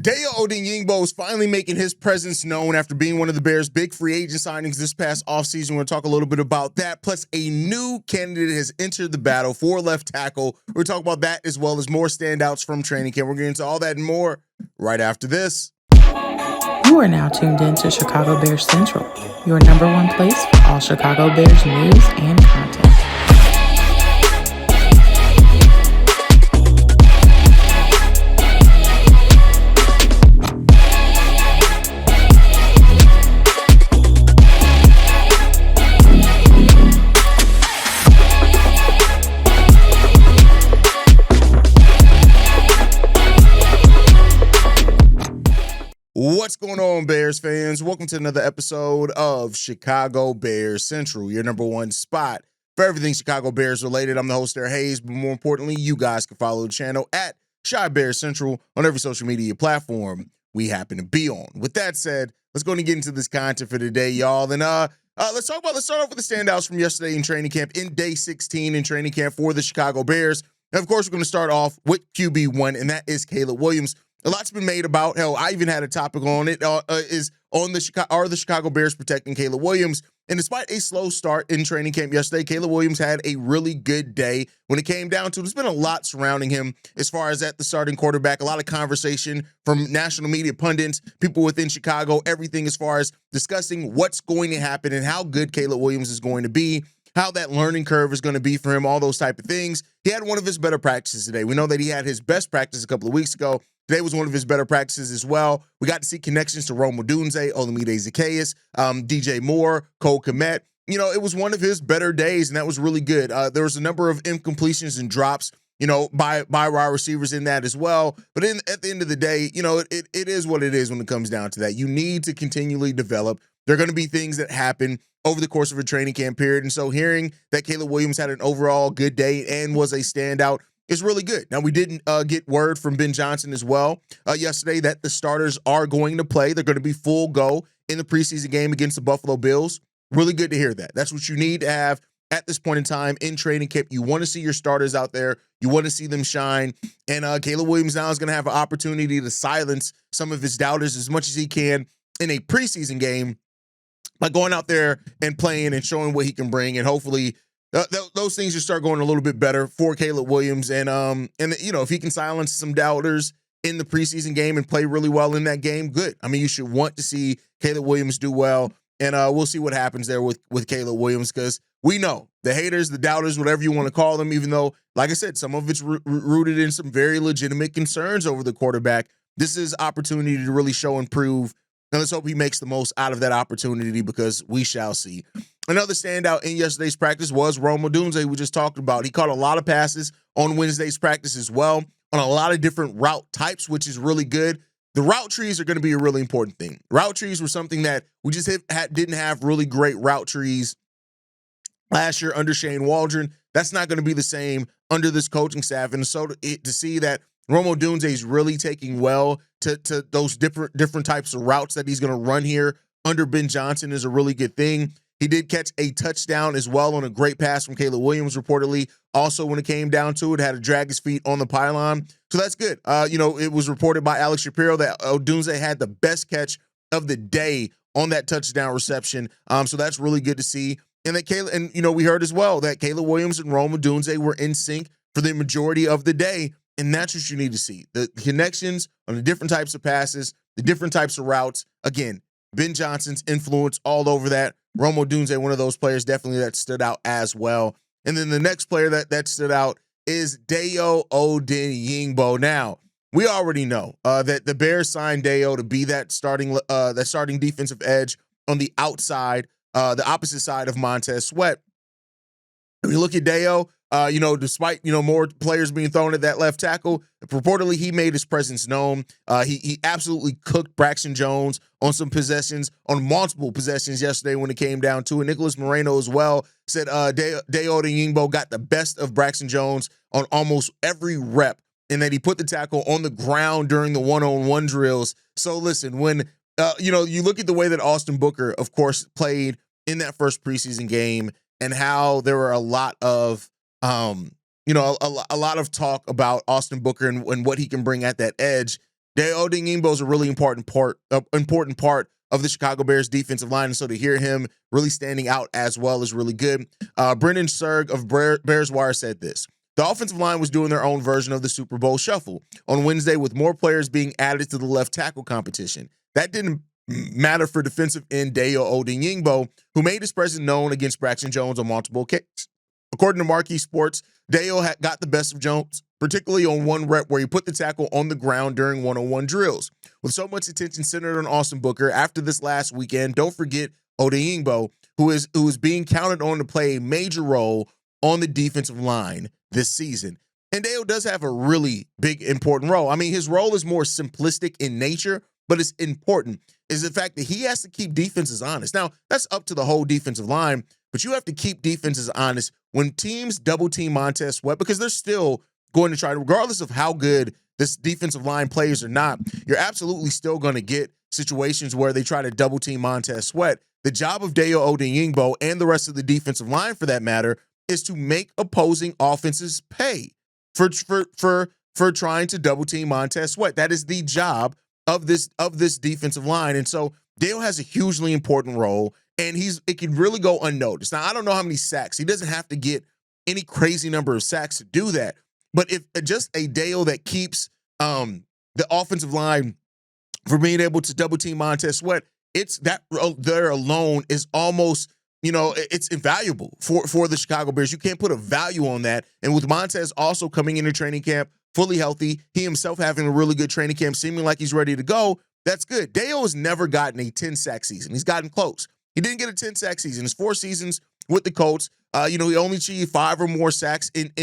Dayo Odeyingbo is finally making his presence known after being one of the Bears' big free agent signings this past offseason. We're going to talk a little bit about that. Plus, a new candidate has entered the battle for left tackle. We're going to talk about that as well as more standouts from training camp. We're getting into all that and more right after this. You are now tuned in to Chicago Bears Central, your number one place for all Chicago Bears news and content. What's going on, Bears fans? Welcome to another episode of Chicago Bears Central, your number one spot for everything Chicago Bears related. I'm the host, Eric Hayes, but more importantly, you guys can follow the channel at Chi Bears Central on every social media platform we happen to be on. With that said, let's go and get into this content for today, y'all. Then let's start off with the standouts from yesterday in training camp, in day 16 in training camp for the Chicago Bears. And of course, we're going to start off with QB1, and that is Caleb Williams. A lot's been made about. Hell, I even had a topic on it. Are the Chicago Bears protecting Caleb Williams? And despite a slow start in training camp yesterday, Caleb Williams had a really good day when it came down to it. There's been a lot surrounding him as far as at the starting quarterback. A lot of conversation from national media pundits, people within Chicago, everything as far as discussing what's going to happen and how good Caleb Williams is going to be, how that learning curve is going to be for him, all those type of things. He had one of his better practices today. We know that he had his best practice a couple of weeks ago. Today was one of his better practices as well. We got to see connections to Rome Odunze, Olamide Zaccheaus, DJ Moore, Cole Kmet. You know, it was one of his better days, and that was really good. There was a number of incompletions and drops, you know, by wide receivers in that as well. But at the end of the day, you know, it is what it is when it comes down to that. You need to continually develop. There are going to be things that happen over the course of a training camp period. And so hearing that Caleb Williams had an overall good day and was a standout is really good. Now, we didn't get word from Ben Johnson as well yesterday that the starters are going to play. They're going to be full go in the preseason game against the Buffalo Bills. Really good to hear that. That's what you need to have at this point in time in training camp. You want to see your starters out there. You want to see them shine. And Caleb Williams now is going to have an opportunity to silence some of his doubters as much as he can in a preseason game by going out there and playing and showing what he can bring. And hopefully those things just start going a little bit better for Caleb Williams. And you know, if he can silence some doubters in the preseason game and play really well in that game, good. I mean, you should want to see Caleb Williams do well. And we'll see what happens there with Caleb Williams, because we know the haters, the doubters, whatever you want to call them, even though, like I said, some of it's rooted in some very legitimate concerns over the quarterback. This is opportunity to really show and prove. And let's hope he makes the most out of that opportunity, because we shall see. Another standout in yesterday's practice was Rome Odunze, we just talked about. He caught a lot of passes on Wednesday's practice as well, on a lot of different route types, which is really good. The route trees are going to be a really important thing. Route trees were something that we just didn't have really great route trees last year under Shane Waldron. That's not going to be the same under this coaching staff. And so to see that Rome Odunze is really taking well to those different types of routes that he's going to run here under Ben Johnson is a really good thing. He did catch a touchdown as well on a great pass from Caleb Williams, reportedly. Also, when it came down to it, had to drag his feet on the pylon. So that's good. You know, it was reported by Alex Shapiro that Odunze had the best catch of the day on that touchdown reception. So that's really good to see. And that you know, we heard as well that Caleb Williams and Rome Odunze were in sync for the majority of the day. And that's what you need to see. The connections on the different types of passes, the different types of routes. Again, Ben Johnson's influence all over that. Rome Odunze, one of those players definitely that stood out as well. And then the next player that stood out is Dayo Odeyingbo. Now, we already know that the Bears signed Dayo to be that starting defensive edge on the outside, the opposite side of Montez Sweat. When you look at Dayo, you know, despite, you know, more players being thrown at that left tackle, purportedly he made his presence known. He absolutely cooked Braxton Jones on some possessions, on multiple possessions yesterday when it came down to it. Nicholas Moreno as well said Dayo Odeyingbo got the best of Braxton Jones on almost every rep, and that he put the tackle on the ground during the one-on-one drills. So listen, when you know, you look at the way that Austin Booker, of course, played in that first preseason game, and how there were a lot of you know, a lot of talk about Austin Booker and what he can bring at that edge. Dayo Odeyingbo is a really important part of the Chicago Bears defensive line, and so to hear him really standing out as well is really good. Brendan Serg of Bears Wire said this: the offensive line was doing their own version of the Super Bowl shuffle on Wednesday, with more players being added to the left tackle competition. That didn't matter for defensive end Dayo Odeyingbo, who made his presence known against Braxton Jones on multiple occasions. According to Marquee Sports, Dayo got the best of Jones, particularly on one rep where he put the tackle on the ground during one-on-one drills. With so much attention centered on Austin Booker after this last weekend, don't forget Odeyingbo, who is being counted on to play a major role on the defensive line this season. And Dayo does have a really big, important role. I mean, his role is more simplistic in nature, but it's important, is the fact that he has to keep defenses honest. Now, that's up to the whole defensive line, but you have to keep defenses honest when teams double team Montez Sweat, because they're still going to try to, regardless of how good this defensive line plays or not, you're absolutely still going to get situations where they try to double team Montez Sweat. The job of Dayo Odeyingbo and the rest of the defensive line, for that matter, is to make opposing offenses pay for trying to double team Montez Sweat. That is the job of this defensive line. And so Dayo has a hugely important role, and it can really go unnoticed. Now, I don't know how many sacks. He doesn't have to get any crazy number of sacks to do that. But if just a Dayo that keeps the offensive line from being able to double team Montez Sweat, it's that there alone is almost, it's invaluable for the Chicago Bears. You can't put a value on that. And with Montez also coming into training camp fully healthy, he himself having a really good training camp, seeming like he's ready to go, that's good. Dayo has never gotten a 10-sack season. He's gotten close. He didn't get a 10-sack season. His 4 seasons with the Colts, he only achieved 5 or more sacks in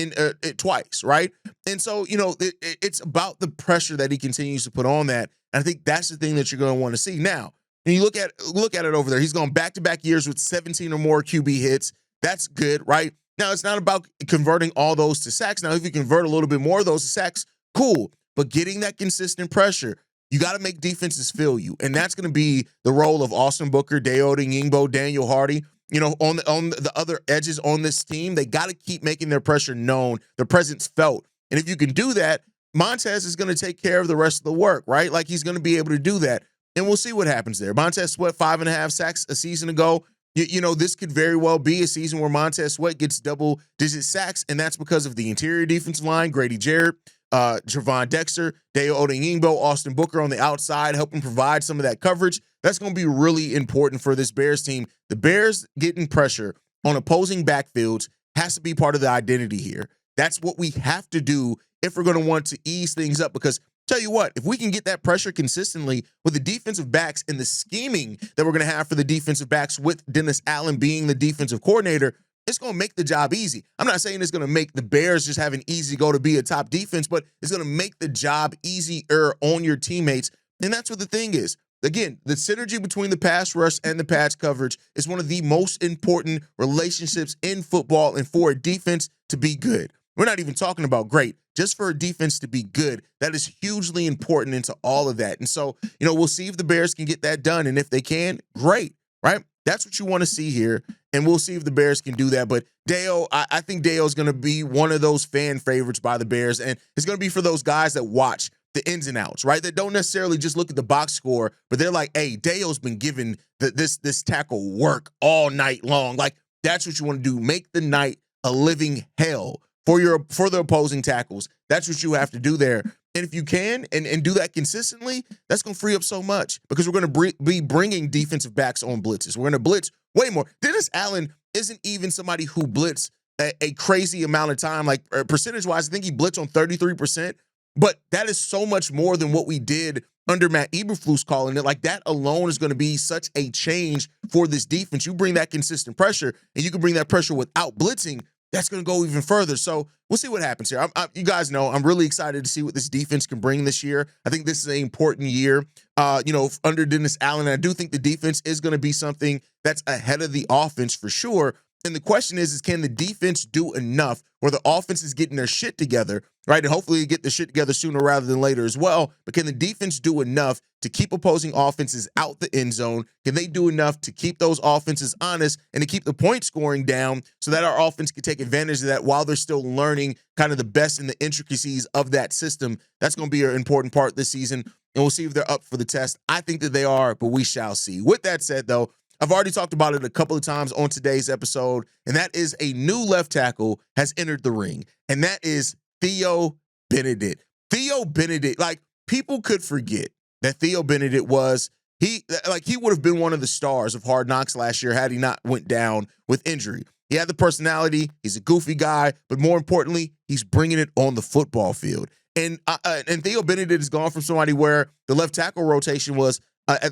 twice, right? And so, it's about the pressure that he continues to put on that. And I think that's the thing that you're going to want to see. Now, when you look at it over there, he's gone back-to-back years with 17 or more QB hits. That's good, right? Now, it's not about converting all those to sacks. Now, if you convert a little bit more of those to sacks, cool. But getting that consistent pressure, you got to make defenses feel you. And that's going to be the role of Austin Booker, Dayo Odeyingbo, Daniel Hardy. On the other edges on this team, they got to keep making their pressure known, their presence felt. And if you can do that, Montez is going to take care of the rest of the work, right? Like, he's going to be able to do that. And we'll see what happens there. Montez Sweat, 5.5 sacks a season ago. This could very well be a season where Montez Sweat gets double-digit sacks, and that's because of the interior defensive line, Grady, Jarrett, Javon Dexter, Dayo Odeyingbo, Austin Booker on the outside, helping provide some of that coverage. That's going to be really important for this Bears team. The Bears getting pressure on opposing backfields has to be part of the identity here. That's what we have to do if we're going to want to ease things up, because tell you what, if we can get that pressure consistently with the defensive backs and the scheming that we're going to have for the defensive backs with Dennis Allen being the defensive coordinator, it's going to make the job easy. I'm not saying it's going to make the Bears just have an easy go to be a top defense, but it's going to make the job easier on your teammates. And that's what the thing is. Again, the synergy between the pass rush and the pass coverage is one of the most important relationships in football, and for a defense to be good. We're not even talking about great. Just for a defense to be good, that is hugely important into all of that. And so, we'll see if the Bears can get that done. And if they can, great, right? That's what you want to see here. And we'll see if the Bears can do that. But Dayo, I think Dayo is going to be one of those fan favorites by the Bears. And it's going to be for those guys that watch the ins and outs, right? That don't necessarily just look at the box score, but they're like, hey, Dayo's been given this tackle work all night long. Like, that's what you want to do. Make the night a living hell for the opposing tackles. That's what you have to do there. And if you can and do that consistently, that's going to free up so much, because we're going to be bringing defensive backs on blitzes. We're going to blitz way more. Dennis Allen isn't even somebody who blitz a crazy amount of time. Like, percentage-wise, I think he blitzed on 33%, but that is so much more than what we did under Matt Eberflus calling it. Like, that alone is going to be such a change for this defense. You bring that consistent pressure, and you can bring that pressure without blitzing. That's going to go even further. So we'll see what happens here. You guys know I'm really excited to see what this defense can bring this year. I think this is an important year, under Dennis Allen. And I do think the defense is going to be something that's ahead of the offense for sure. And the question is can the defense do enough where the offense is getting their shit together, right? And hopefully get the shit together sooner rather than later as well. But can the defense do enough to keep opposing offenses out the end zone? Can they do enough to keep those offenses honest and to keep the point scoring down so that our offense can take advantage of that while they're still learning kind of the best in the intricacies of that system? That's going to be an important part this season. and we'll see if they're up for the test. I think that they are, but we shall see. With that said, though, I've already talked about it a couple of times on today's episode, and that is a new left tackle has entered the ring, and that is Theo Benedet. Theo Benedet, like, people could forget that Theo Benedet he would have been one of the stars of Hard Knocks last year had he not went down with injury. He had the personality. He's a goofy guy, but more importantly, he's bringing it on the football field. And Theo Benedet has gone from somebody where the left tackle rotation was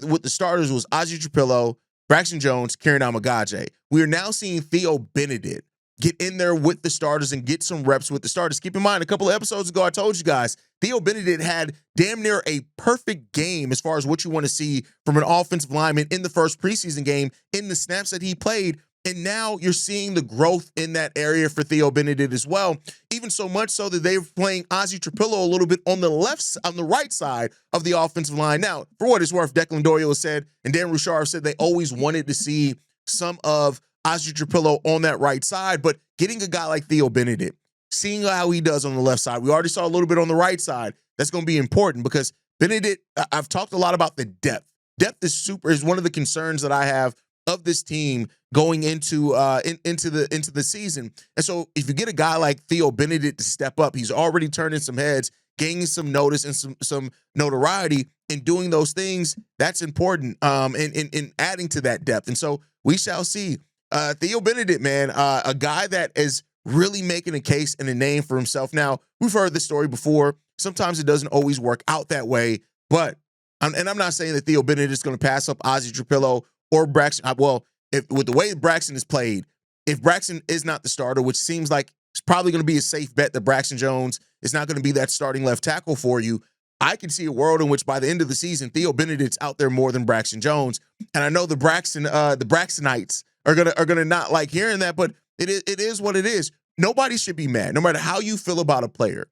with the starters was Ozzie Trapillo, Braxton Jones, Kieran Amagaje. We are now seeing Theo Benedet get in there with the starters and get some reps with the starters. Keep in mind, a couple of episodes ago, I told you guys, Theo Benedet had damn near a perfect game as far as what you want to see from an offensive lineman in the first preseason game in the snaps that he played. And now you're seeing the growth in that area for Theo Benedet as well. Even so much so that they're playing Ozzie Trapillo a little bit on the right side of the offensive line. Now, for what it's worth, Declan Doyle said, and Dan Rouchard said they always wanted to see some of Ozzie Trapillo on that right side, but getting a guy like Theo Benedet, seeing how he does on the left side, we already saw a little bit on the right side. That's going to be important because Benedet, I've talked a lot about the depth. Depth is one of the concerns that I have of this team going into the season. And so if you get a guy like Theo Benedet to step up, he's already turning some heads, gaining some notice and some notoriety, and doing those things, that's important in adding to that depth. And so we shall see. Theo Benedet, man, a guy that is really making a case and a name for himself. Now, we've heard this story before. Sometimes it doesn't always work out that way, but I'm not saying that Theo Benedet is going to pass up Ozzie Trapillo or Braxton. Well, with the way Braxton is played, if Braxton is not the starter, which seems like it's probably going to be a safe bet that Braxton Jones is not going to be that starting left tackle for you, I can see a world in which by the end of the season, Theo Benedet's out there more than Braxton Jones. And I know the Braxtonites are gonna not like hearing that, but it is what it is. Nobody should be mad, no matter how you feel about a player.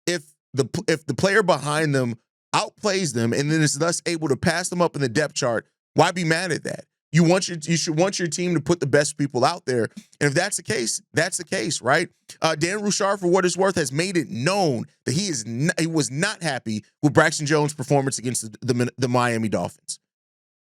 If the player behind them outplays them and then is thus able to pass them up in the depth chart, why be mad at that? You should want your team to put the best people out there. And if that's the case, that's the case, right? Dan Rouchard, for what it's worth, has made it known that he was not happy with Braxton Jones' performance against the Miami Dolphins.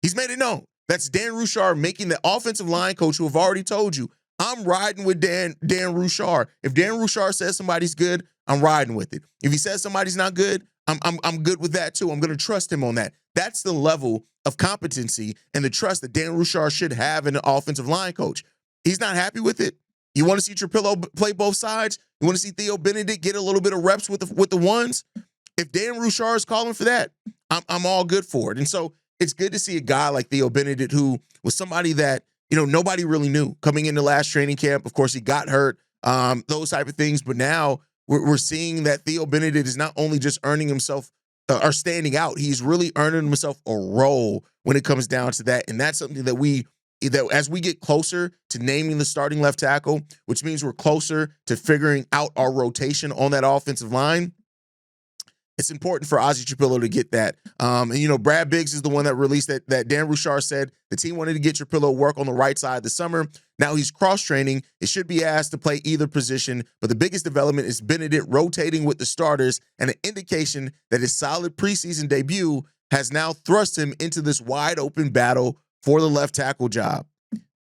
He's made it known. That's Dan Rouchard making the offensive line coach who have already told you, I'm riding with Dan Rouchard. If Dan Rouchard says somebody's good, I'm riding with it. If he says somebody's not good, I'm good with that too. I'm going to trust him on that. That's the level of competency and the trust that Dan Rouchard should have in an offensive line coach. He's not happy with it. You want to see Trapillo play both sides? You want to see Theo Benedet get a little bit of reps with the ones? If Dan Rouchard is calling for that, I'm all good for it. And so it's good to see a guy like Theo Benedet, who was somebody that, nobody really knew coming into last training camp. Of course, he got hurt, those type of things. But now we're seeing that Theo Benedet is not only just earning himself or standing out, he's really earning himself a role when it comes down to that. And that's something that as we get closer to naming the starting left tackle, which means we're closer to figuring out our rotation on that offensive line, it's important for Ozzie Trapillo to get that. And Brad Biggs is the one that released that Dan Rouchard said the team wanted to get Trapillo work on the right side this summer. Now he's cross-training. It should be asked to play either position, but the biggest development is Benedet rotating with the starters and an indication that his solid preseason debut has now thrust him into this wide-open battle for the left tackle job.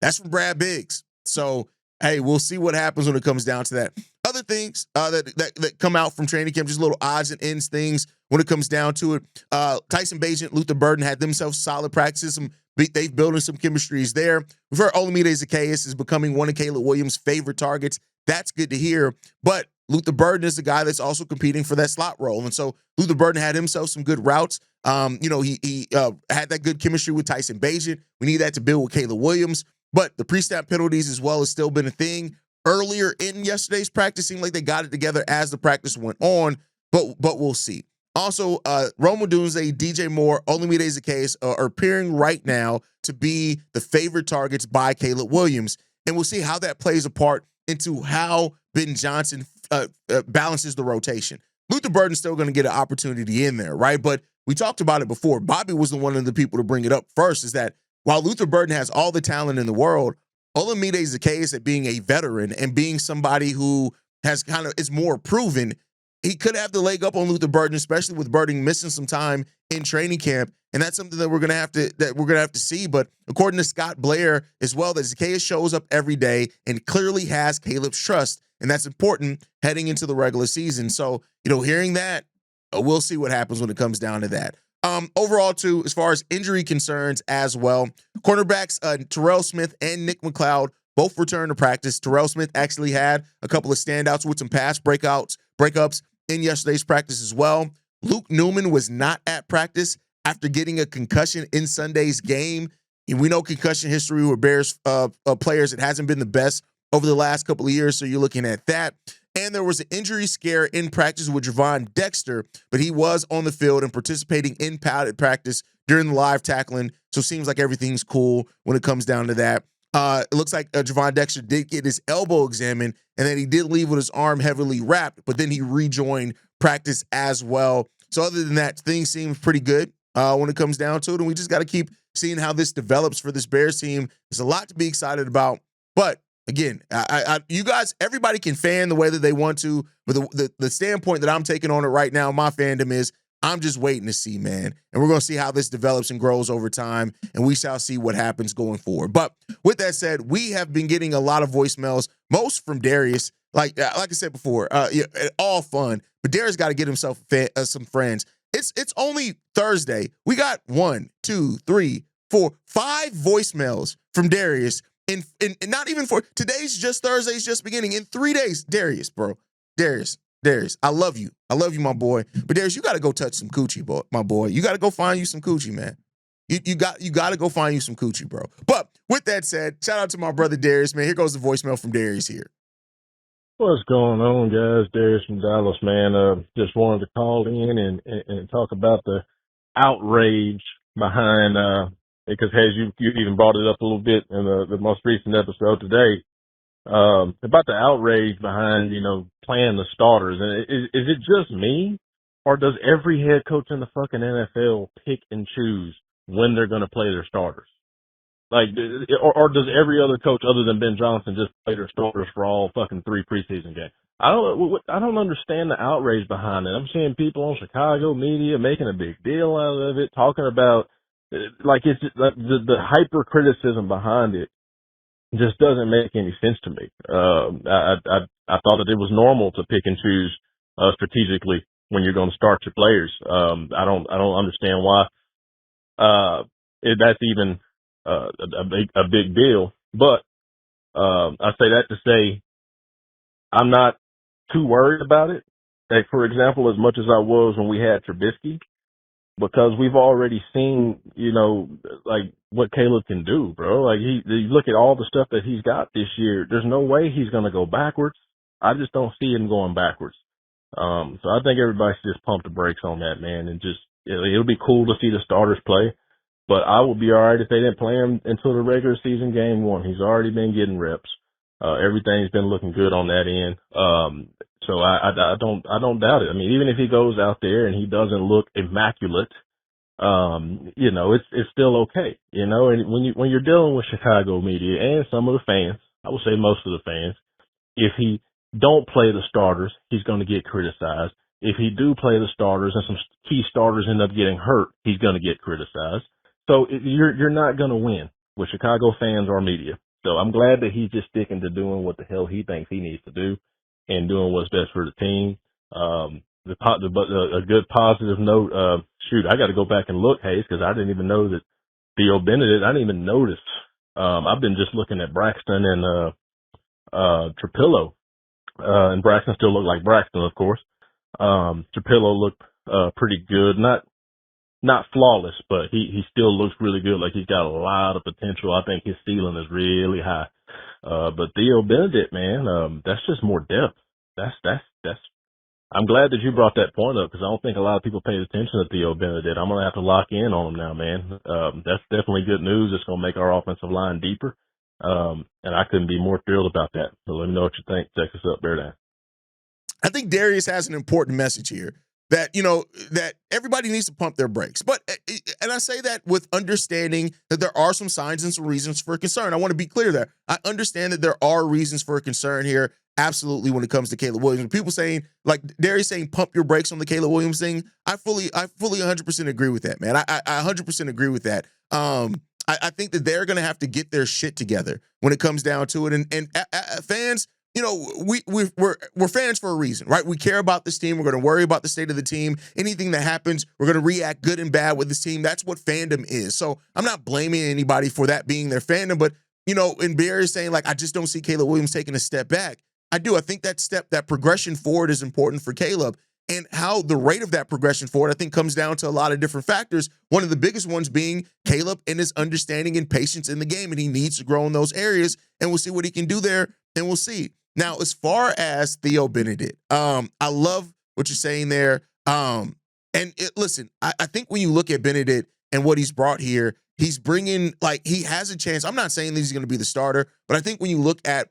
That's from Brad Biggs. So, hey, we'll see what happens when it comes down to that. Other things that come out from training camp, just little odds and ends things when it comes down to it. Tyson Bagent, Luther Burden had themselves solid practices. They've building some chemistries there. We've heard Olamide Zaccheaus is becoming one of Caleb Williams' favorite targets. That's good to hear. But Luther Burden is the guy that's also competing for that slot role. And so Luther Burden had himself some good routes. He had that good chemistry with Tyson Bagent. We need that to build with Caleb Williams. But the pre-snap penalties as well has still been a thing. Earlier in yesterday's practice, seemed like they got it together as the practice went on, but we'll see. Also, Rome Odunze, DJ Moore, Olamide Zaccheaus are appearing right now to be the favorite targets by Caleb Williams, and we'll see how that plays a part into how Ben Johnson balances the rotation. Luther Burden's still going to get an opportunity in there, right? But we talked about it before. Bobby was one of the people to bring it up first, is that while Luther Burden has all the talent in the world, Olamide Zaccheaus at being a veteran and being somebody who is more proven, he could have the leg up on Luther Burden, especially with Burden missing some time in training camp. And that's something that we're gonna have to see. But according to Scott Blair as well, that Zacchaeus shows up every day and clearly has Caleb's trust. And that's important heading into the regular season. So, hearing that, we'll see what happens when it comes down to that. Overall, too, as far as injury concerns as well, cornerbacks Terrell Smith and Nick McLeod both returned to practice. Terrell Smith actually had a couple of standouts with some pass breakups in yesterday's practice as well. Luke Newman was not at practice after getting a concussion in Sunday's game. And we know concussion history with Bears players, it hasn't been the best over the last couple of years, so you're looking at that. And there was an injury scare in practice with Javon Dexter, but he was on the field and participating in padded practice during the live tackling, so it seems like everything's cool when it comes down to that. It looks like Javon Dexter did get his elbow examined, and then he did leave with his arm heavily wrapped, but then he rejoined practice as well. So other than that, things seem pretty good when it comes down to it, and we just got to keep seeing how this develops for this Bears team. There's a lot to be excited about, but again, you guys, everybody can fan the way that they want to, but the standpoint that I'm taking on it right now, my fandom is I'm just waiting to see, man. And we're going to see how this develops and grows over time, and we shall see what happens going forward. But with that said, we have been getting a lot of voicemails, most from Darius. Like I said before, all fun, but Darius got to get himself some friends. It's only Thursday. We got 1, 2, 3, 4, 5 voicemails from Darius. And not even for today's just Thursday's just beginning. In 3 days, Darius, bro. Darius, I love you. I love you, my boy. But Darius, you got to go touch some coochie, my boy. You got to go find you some coochie, man. You got to go find you some coochie, bro. But with that said, shout out to my brother Darius, man. Here goes the voicemail from Darius here. What's going on, guys? Darius from Dallas, man. Just wanted to call in and talk about the outrage behind because you even brought it up a little bit in the most recent episode today, about the outrage behind, playing the starters. And is it just me, or does every head coach in the fucking NFL pick and choose when they're going to play their starters? Like, or does every other coach other than Ben Johnson just play their starters for all fucking 3 preseason games? I don't understand the outrage behind it. I'm seeing people on Chicago media making a big deal out of it, talking about like it's just, like the hyper criticism behind it just doesn't make any sense to me. I thought that it was normal to pick and choose strategically when you're going to start your players. I don't understand why that's even a big deal. But I say that to say I'm not too worried about it. Like, for example, as much as I was when we had Trubisky, because we've already seen, like what Caleb can do, bro. Like you look at all the stuff that he's got this year. There's no way he's going to go backwards. I just don't see him going backwards. So I think everybody should just pump the brakes on that, man, and just it'll be cool to see the starters play. But I would be all right if they didn't play him until the regular season game 1. He's already been getting reps. Everything's been looking good on that end. So I don't doubt it. I mean, even if he goes out there and he doesn't look immaculate, it's still okay, And when you're dealing with Chicago media and some of the fans, I would say most of the fans, if he don't play the starters, he's going to get criticized. If he do play the starters and some key starters end up getting hurt, he's going to get criticized. So you're not going to win with Chicago fans or media. So I'm glad that he's just sticking to doing what the hell he thinks he needs to do and doing what's best for the team. But a good positive note, I got to go back and look, Hayes, because I didn't even know that Theo Benedet, I didn't even notice. I've been just looking at Braxton and Trapillo, and Braxton still looked like Braxton, of course. Trapillo looked pretty good, not flawless, but he still looks really good. Like he's got a lot of potential. I think his ceiling is really high. But Theo Benedet, man, that's just more depth. That's. I'm glad that you brought that point up because I don't think a lot of people paid attention to Theo Benedet. I'm gonna have to lock in on him now, man. That's definitely good news. It's gonna make our offensive line deeper. And I couldn't be more thrilled about that. So let me know what you think. Check us up, Bear Down. I think Darius has an important message here. that, that everybody needs to pump their brakes. And I say that with understanding that there are some signs and some reasons for concern. I want to be clear there. I understand that there are reasons for concern here, absolutely, when it comes to Caleb Williams. People saying, like Darius saying, pump your brakes on the Caleb Williams thing, I fully 100% agree with that, man. I 100% agree with that. I think that they're going to have to get their shit together when it comes down to it. And fans, we're fans for a reason, right? We care about this team. We're going to worry about the state of the team. Anything that happens, we're going to react good and bad with this team. That's what fandom is. So I'm not blaming anybody for that being their fandom, but, and Barry is saying, like, I just don't see Caleb Williams taking a step back. I do. I think that progression forward is important for Caleb. And how the rate of that progression forward, I think, comes down to a lot of different factors. One of the biggest ones being Caleb and his understanding and patience in the game. And he needs to grow in those areas. And we'll see what he can do there. And we'll see. Now, as far as Theo Benedet, I love what you're saying there. Listen, I think when you look at Benedet and what he's brought here, he's bringing, like, he has a chance. I'm not saying that he's going to be the starter, but I think when you look at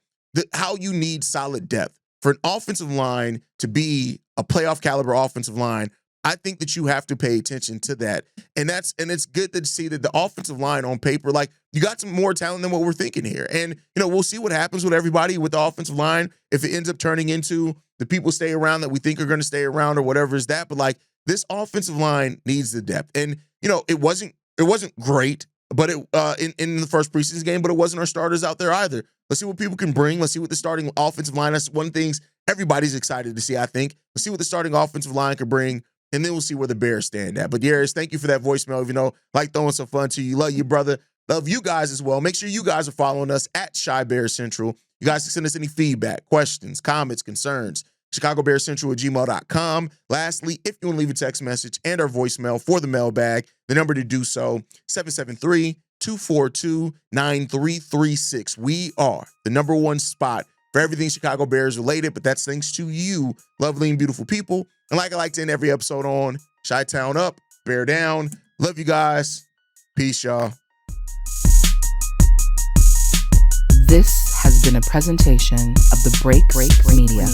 how you need solid depth for an offensive line to be a playoff caliber offensive line, I think that you have to pay attention to that. And it's good to see that the offensive line on paper, like, you got some more talent than what we're thinking here. And, we'll see what happens with everybody with the offensive line. If it ends up turning into the people stay around that we think are going to stay around or whatever is that. But, like, this offensive line needs the depth. And, it wasn't great, but in the first preseason game, but it wasn't our starters out there either. Let's see what people can bring. Let's see what the starting offensive line, that's one of the things everybody's excited to see, I think. Let's see what the starting offensive line can bring, and then we'll see where the Bears stand at. But, Darius, thank you for that voicemail. Like throwing some fun to you. Love you, brother. Love you guys as well. Make sure you guys are following us at Chi Bears Central. You guys can send us any feedback, questions, comments, concerns. ChicagoBearsCentral@gmail.com. Lastly, if you want to leave a text message and our voicemail for the mailbag, the number to do so, 773-242-9336. We are the number one spot for everything Chicago Bears related, but that's thanks to you, lovely and beautiful people. And like I like to end every episode on, Chi-Town up, Bear down. Love you guys. Peace, y'all. This has been a presentation of the Break Media.